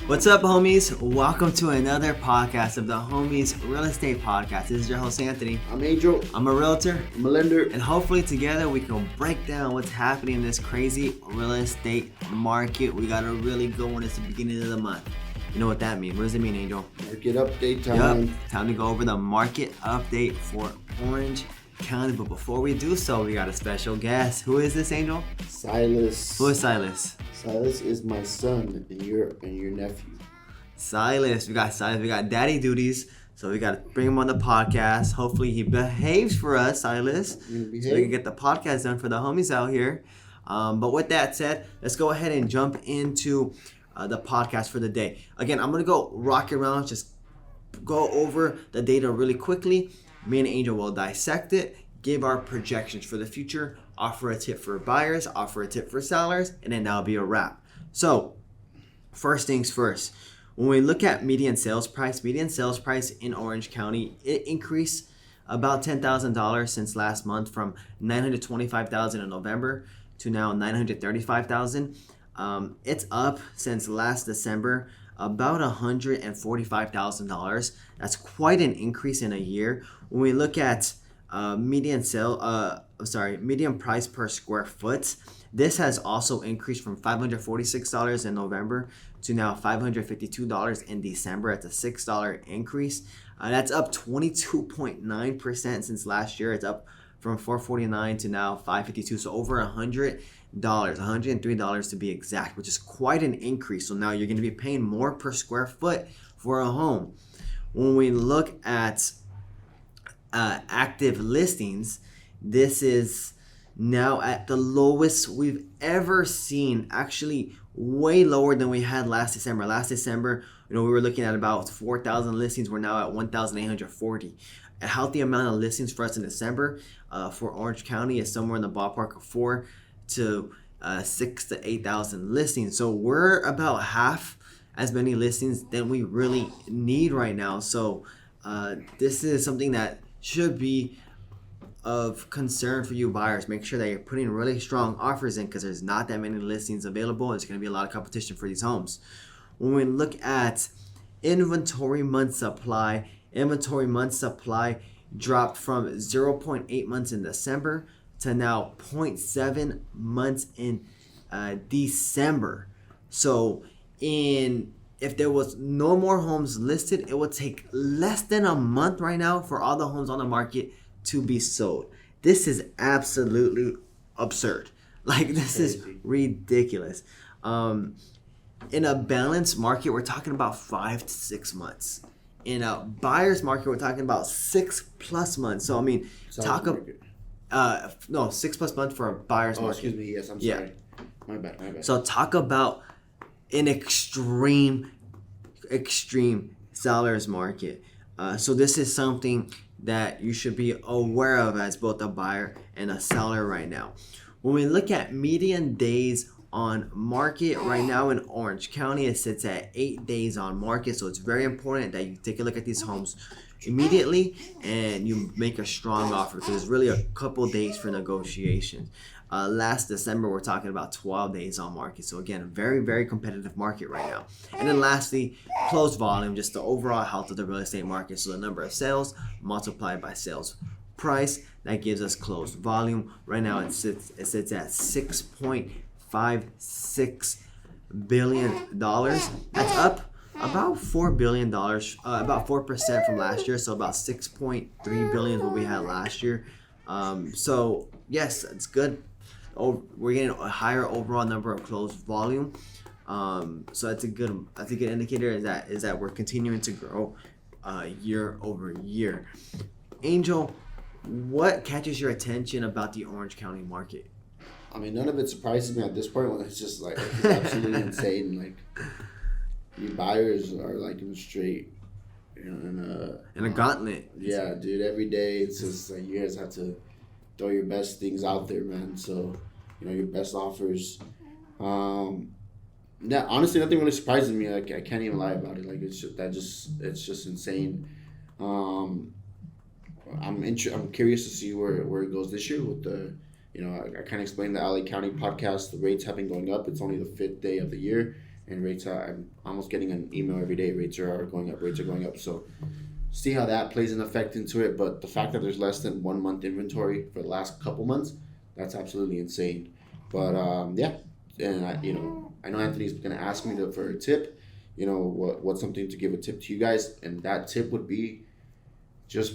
What's up, homies? Welcome to another podcast of the Homies Real Estate Podcast. This is your host, Anthony. I'm Angel. I'm a realtor. I'm a lender. And hopefully together we can break down what's happening in this crazy real estate market. We got a really good one. It's the beginning of the month. You know what that means? What does it mean, Angel? Market update time. Yep. Time to go over the market update for Orange County. But before we do so, we got a special guest. Who is this, Angel? Silas. Who is Silas? Silas is my son and your nephew. Silas. We got daddy duties. So we got to bring him on the podcast. Hopefully he behaves for us, Silas. So we can get the podcast done for the homies out here. But with that said, let's go ahead and jump into the podcast for the day. Again, I'm going to go rock around, just go over the data really quickly. Me and Angel will dissect it, give our projections for the future, offer a tip for buyers, offer a tip for sellers, and then that'll be a wrap. So first things first, when we look at median sales price in Orange County, it increased about $10,000 since last month, from $925,000 in November to now $935,000. It's up since last December about $145,000. That's quite an increase in a year. When we look at median price per square foot, this has also increased from $546 in November to now $552 in December. It's a $6 increase. That's up 22.9% since last year. It's up from $449 to now $552, so over $100, $103 to be exact, which is quite an increase. So now you're going to be paying more per square foot for a home. When we look at active listings, this is now at the lowest we've ever seen, actually way lower than we had last December. Last December, we were looking at about 4,000 listings. We're now at 1,840. A healthy amount of listings for us in December for Orange County is somewhere in the ballpark of 4,000 to 6,000 to 8,000 listings. So we're about half as many listings than we really need right now. So this is something that should be of concern for you buyers. Make sure that you're putting really strong offers in, because there's not that many listings available. There's going to be a lot of competition for these homes. When we look at inventory month supply dropped from 0.8 months in December to now 0.7 months in December. So if there was no more homes listed, it would take less than a month right now for all the homes on the market to be sold. This is absolutely absurd. Like, this is ridiculous. In a balanced market, we're talking about 5 to 6 months. In a buyer's market, we're talking about 6+ months. So I mean, 6+ months for a buyer's market. Excuse me. Yes, I'm sorry. My bad. So talk about an extreme seller's market. So this is something that you should be aware of as both a buyer and a seller right now. When we look at median days on market right now in Orange County, it sits at 8 days on market. So it's very important that you take a look at these homes immediately and you make a strong offer, because it's really a couple days for negotiations. Last December, we're talking about 12 days on market. So again, a very, very competitive market right now. And then lastly, closed volume, just the overall health of the real estate market. So the number of sales multiplied by sales price, that gives us closed volume. Right now it sits at $6.56 billion. That's up about $4 billion, about 4% from last year. So about 6.3 billion is what we had last year. So yes, it's good. We're getting a higher overall number of closed volume. So that's a good indicator is that we're continuing to grow year over year. Angel, what catches your attention about the Orange County market? I mean, none of it surprises me at this point. When it's just like, it's absolutely insane. Like, you buyers are like in straight, in a gauntlet. Yeah, dude. Every day it's just like you guys have to throw your best things out there, man. So, your best offers. Honestly, nothing really surprises me. Like, I can't even lie about it. Like, it's just insane. I'm curious to see where it goes this year with the. I kind of explained the LA County podcast. The rates have been going up. It's only the 5th day of the year, and rates are. I'm almost getting an email every day. Rates are going up. Rates are going up. So see how that plays an effect into it. But the fact that there's less than 1 month inventory for the last couple months, that's absolutely insane. But yeah, and I know Anthony's gonna ask me for a tip. What's something to give a tip to you guys, and that tip would be just.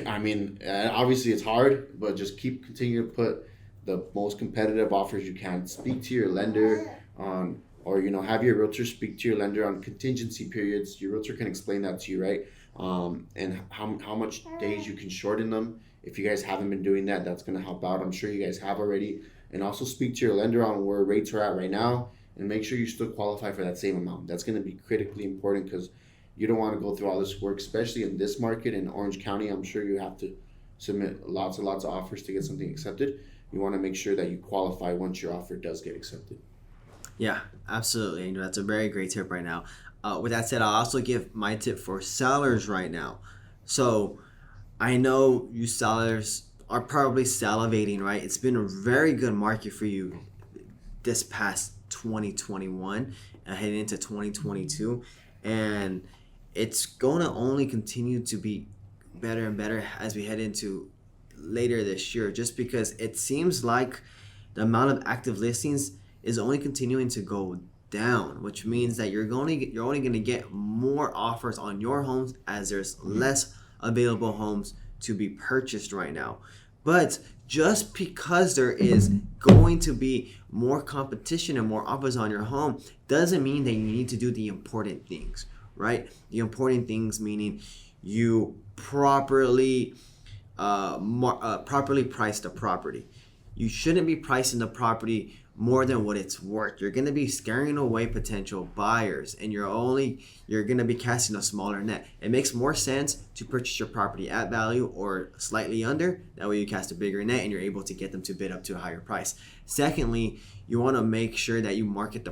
I mean, obviously it's hard, but just continue to put the most competitive offers you can. Speak to your lender on, or have your realtor speak to your lender on contingency periods. Your realtor can explain that to you, right? And how much days you can shorten them. If you guys haven't been doing that, that's going to help out. I'm sure you guys have already. And also speak to your lender on where rates are at right now, and make sure you still qualify for that same amount. That's going to be critically important, because you don't want to go through all this work, especially in this market in Orange County. I'm sure you have to submit lots and lots of offers to get something accepted. You want to make sure that you qualify once your offer does get accepted. Yeah, absolutely. That's a very great tip right now. With that said, I'll also give my tip for sellers right now. So I know you sellers are probably salivating, right? It's been a very good market for you this past 2021 and heading into 2022. And it's going to only continue to be better and better as we head into later this year, just because it seems like the amount of active listings is only continuing to go down, which means that you're only going to get more offers on your homes as there's less available homes to be purchased right now. But just because there is going to be more competition and more offers on your home doesn't mean that you need to do the important things, right? The important things meaning you properly price the property. You shouldn't be pricing the property more than what it's worth. You're going to be scaring away potential buyers, and you're going to be casting a smaller net. It makes more sense to purchase your property at value or slightly under. That way you cast a bigger net and you're able to get them to bid up to a higher price. Secondly, you want to make sure that you market the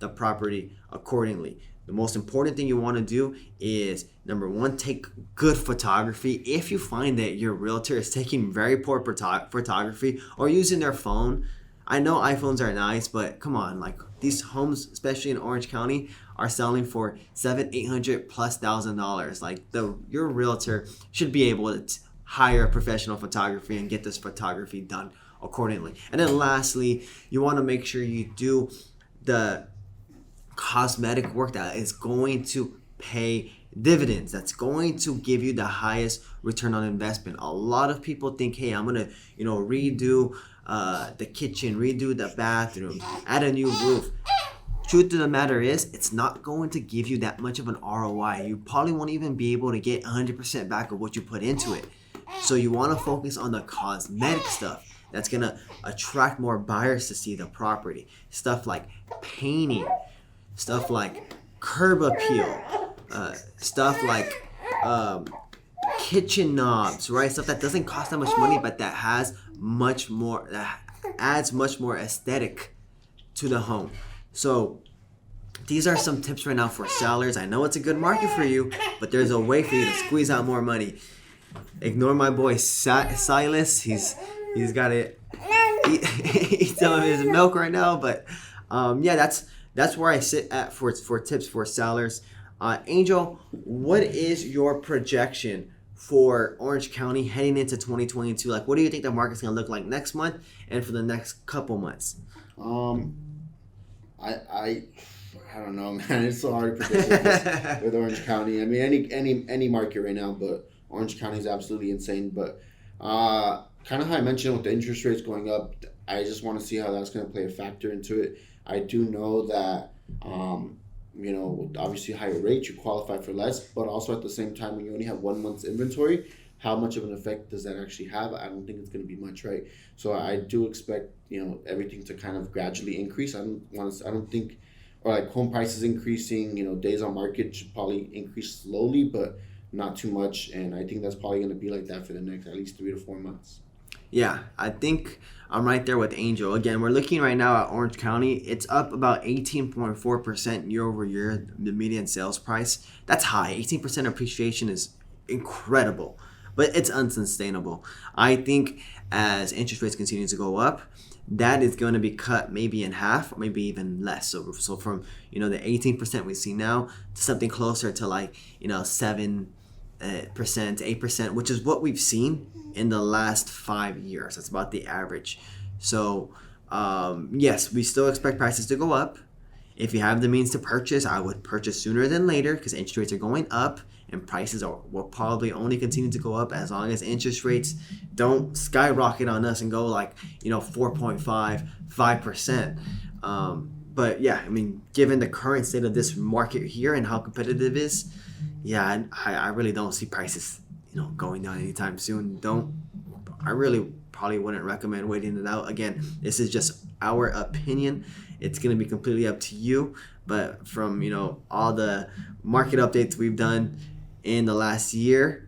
property accordingly. The most important thing you want to do is, number one, take good photography. If you find that your realtor is taking very poor photography or using their phone, I know iPhones are nice, but come on, like these homes, especially in Orange County, are selling for $700,000+ Like your realtor should be able to hire a professional photography and get this photography done accordingly. And then lastly, you want to make sure you do the cosmetic work that is going to pay dividends, that's going to give you the highest return on investment. A lot of people think, hey, I'm gonna redo the kitchen, redo the bathroom, add a new roof. Truth of the matter is, it's not going to give you that much of an ROI. You probably won't even be able to get 100% back of what you put into it. So you want to focus on the cosmetic stuff that's gonna attract more buyers to see the property. Stuff like painting, stuff like curb appeal, stuff like kitchen knobs, right? Stuff that doesn't cost that much money, but that adds much more aesthetic to the home. So these are some tips right now for sellers. I know it's a good market for you, but there's a way for you to squeeze out more money. Ignore my boy Silas. He's got it. He's telling me his milk right now, but yeah, that's where I sit at for tips for sellers. Angel, what is your projection for Orange County heading into 2022? Like, what do you think the market's gonna look like next month and for the next couple months? I don't know, man. It's so hard to predict with Orange County. I mean, any market right now, but Orange County is absolutely insane. But kind of how I mentioned with the interest rates going up, I just want to see how that's going to play a factor into it. I do know that, with obviously higher rates, you qualify for less, but also at the same time, when you only have 1 month's inventory, how much of an effect does that actually have? I don't think it's going to be much, right? So I do expect, everything to kind of gradually increase. I don't think, or like home prices increasing, days on market should probably increase slowly, but not too much. And I think that's probably going to be like that for the next at least 3 to 4 months. Yeah, I think I'm right there with Angel. Again, we're looking right now at Orange County. It's up about 18.4% year over year, the median sales price. That's high. 18% appreciation is incredible, but it's unsustainable. I think as interest rates continue to go up, that is going to be cut maybe in half or maybe even less. So from, the 18% we see now to something closer to 7%, 8%, which is what we've seen in the last 5 years. That's about the average. So yes, we still expect prices to go up. If you have the means to purchase, I would purchase sooner than later because interest rates are going up and prices will probably only continue to go up as long as interest rates don't skyrocket on us and go 4.5, 5%. But yeah, given the current state of this market here and how competitive it is, yeah, I really don't see prices, going down anytime soon. I really probably wouldn't recommend waiting it out. Again, this is just our opinion. It's going to be completely up to you. But from, all the market updates we've done in the last year,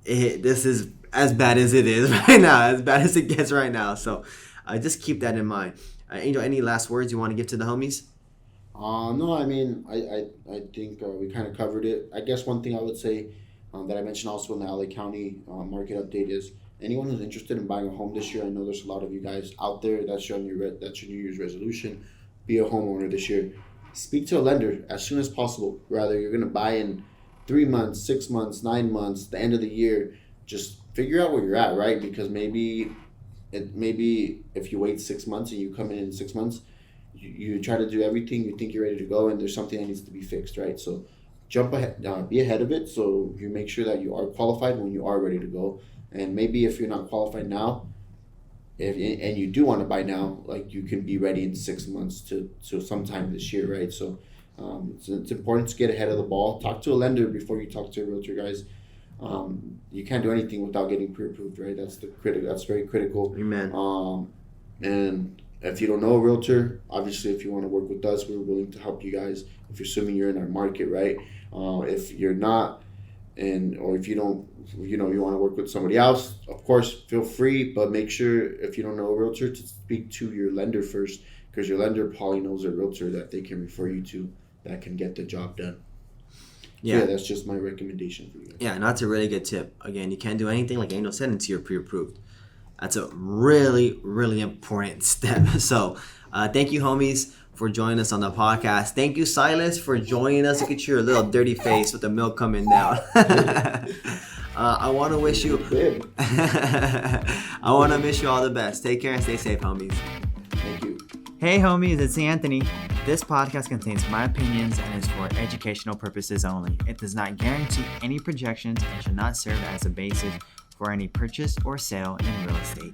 this is as bad as it is right now, as bad as it gets right now. So just keep that in mind. Angel, any last words you want to give to the homies? No, I think we kind of covered it. I guess one thing I would say that I mentioned also in the LA County market update is anyone who's interested in buying a home this year. I know there's a lot of you guys out there. That's your New Year's resolution. Be a homeowner this year. Speak to a lender as soon as possible. Rather, you're going to buy in 3 months, 6 months, 9 months, the end of the year. Just figure out where you're at, right? Because maybe if you wait 6 months and you come in 6 months, you try to do everything, you think you're ready to go, and there's something that needs to be fixed, right? So jump ahead, be ahead of it, so you make sure that you are qualified when you are ready to go. And maybe if you're not qualified now, and you do want to buy now, you can be ready in 6 months to sometime this year, right? So it's important to get ahead of the ball. Talk to a lender before you talk to a realtor, guys. You can't do anything without getting pre-approved, right? That's very critical. Amen. And if you don't know a realtor, obviously, if you want to work with us, we're willing to help you guys. If you're assuming you're in our market, right? If you're not, or if you don't, you want to work with somebody else, of course, feel free. But make sure, if you don't know a realtor, to speak to your lender first, because your lender probably knows a realtor that they can refer you to that can get the job done. Yeah, that's just my recommendation for you guys. Yeah, and that's a really good tip. Again, you can't do anything, like Angel said, until you're pre-approved. That's a really, really important step. So thank you, homies, for joining us on the podcast. Thank you, Silas, for joining us. Look at your little dirty face with the milk coming down. I want to wish you all the best. Take care and stay safe, homies. Thank you. Hey homies, it's Anthony. This podcast contains my opinions and is for educational purposes only. It does not guarantee any projections and should not serve as a basis for any purchase or sale in real estate.